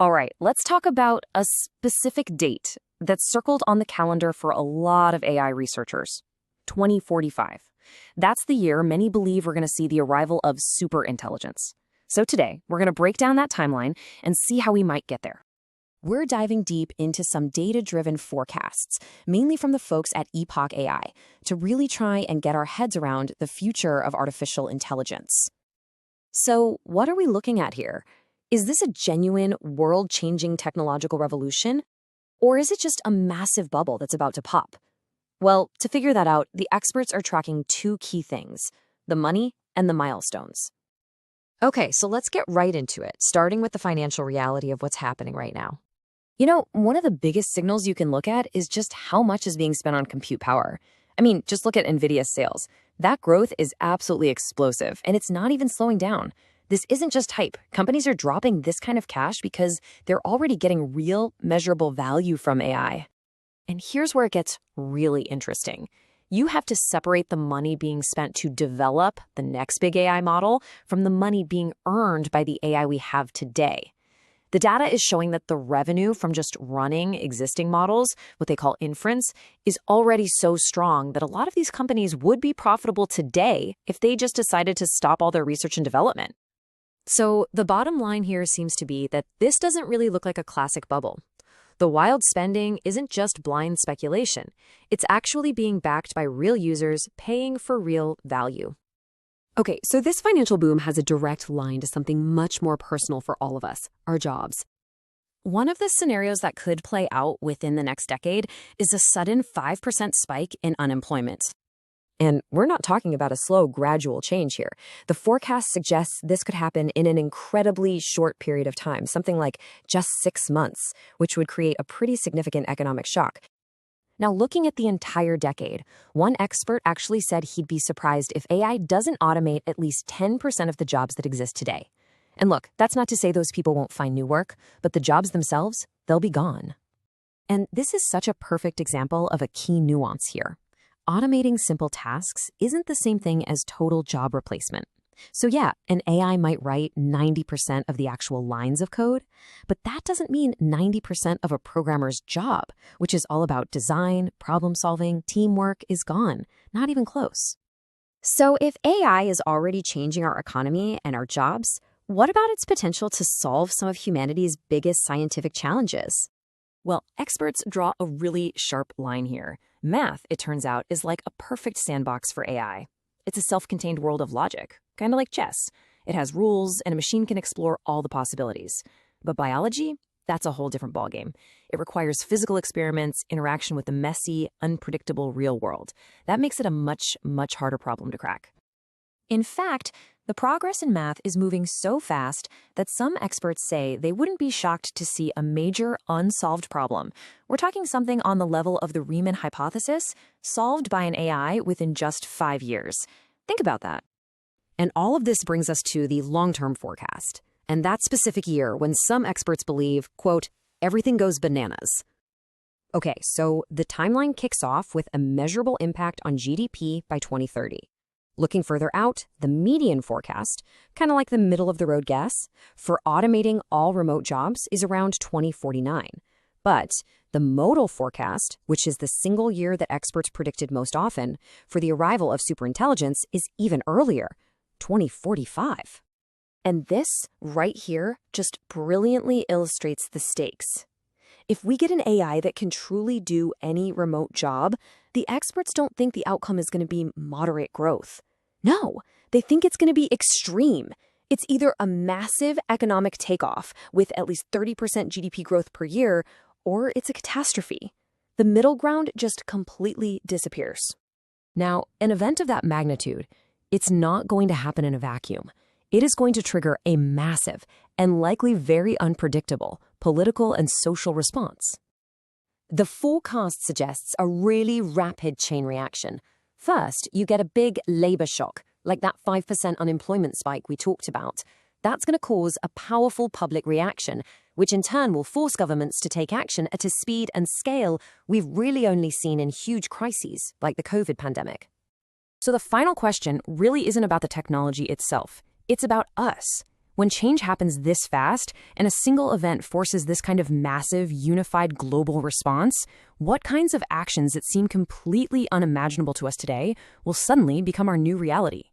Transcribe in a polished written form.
All right, let's talk about a specific date that's circled on the calendar for a lot of AI researchers: 2045. That's the year many believe we're going to see the arrival of superintelligence. So today, we're going to break down that timeline and see how we might get there. We're diving deep into some data-driven forecasts, mainly from the folks at Epoch AI, to really try and get our heads around the future of artificial intelligence. So, what are we looking at here? Is this a genuine, world-changing technological revolution? Or is it just a massive bubble that's about to pop? Well, to figure that out, the experts are tracking two key things: the money and the milestones. Okay, so let's get right into it, starting with the financial reality of what's happening right now. One of the biggest signals you can look at is just how much is being spent on compute power. I mean, just look at Nvidia's sales. That growth is absolutely explosive, and it's not even slowing down. This isn't just hype. Companies are dropping this kind of cash because they're already getting real, measurable value from AI. And here's where it gets really interesting. You have to separate the money being spent to develop the next big AI model from the money being earned by the AI we have today. The data is showing that the revenue from just running existing models, what they call inference, is already so strong that a lot of these companies would be profitable today if they just decided to stop all their research and development. So the bottom line here seems to be that this doesn't really look like a classic bubble. The wild spending isn't just blind speculation. It's actually being backed by real users paying for real value. Okay, so this financial boom has a direct line to something much more personal for all of us: our jobs. One of the scenarios that could play out within the next decade is a sudden 5% spike in unemployment. And we're not talking about a slow, gradual change here. The forecast suggests this could happen in an incredibly short period of time, something like just 6 months, which would create a pretty significant economic shock. Now, looking at the entire decade, one expert actually said he'd be surprised if AI doesn't automate at least 10% of the jobs that exist today. And look, that's not to say those people won't find new work, but the jobs themselves, they'll be gone. And this is such a perfect example of a key nuance here. Automating simple tasks isn't the same thing as total job replacement. So yeah, an AI might write 90% of the actual lines of code, but that doesn't mean 90% of a programmer's job, which is all about design, problem solving, teamwork, is gone. Not even close. So if AI is already changing our economy and our jobs, what about its potential to solve some of humanity's biggest scientific challenges? Well, experts draw a really sharp line here. Math, it turns out, is like a perfect sandbox for AI. It's a self-contained world of logic, kind of like chess. It has rules, and a machine can explore all the possibilities. But biology, that's a whole different ballgame. It requires physical experiments, interaction with the messy, unpredictable real world. That makes it a much, much harder problem to crack. In fact, the progress in math is moving so fast that some experts say they wouldn't be shocked to see a major unsolved problem. We're talking something on the level of the Riemann hypothesis, solved by an AI within just 5 years. Think about that. And all of this brings us to the long-term forecast, and that specific year when some experts believe, quote, everything goes bananas. Okay, so the timeline kicks off with a measurable impact on GDP by 2030. Looking further out, the median forecast, kind of like the middle-of-the-road guess, for automating all remote jobs is around 2049. But the modal forecast, which is the single year that experts predicted most often, for the arrival of superintelligence is even earlier, 2045. And this, right here, just brilliantly illustrates the stakes. If we get an AI that can truly do any remote job, the experts don't think the outcome is going to be moderate growth. No, they think it's going to be extreme. It's either a massive economic takeoff with at least 30% GDP growth per year, or it's a catastrophe. The middle ground just completely disappears. Now, an event of that magnitude, it's not going to happen in a vacuum. It is going to trigger a massive and likely very unpredictable political and social response. The forecast suggests a really rapid chain reaction. First, you get a big labor shock, like that 5% unemployment spike we talked about. That's going to cause a powerful public reaction, which in turn will force governments to take action at a speed and scale we've really only seen in huge crises, like the COVID pandemic. So the final question really isn't about the technology itself. It's about us. When change happens this fast, and a single event forces this kind of massive, unified global response, what kinds of actions that seem completely unimaginable to us today will suddenly become our new reality?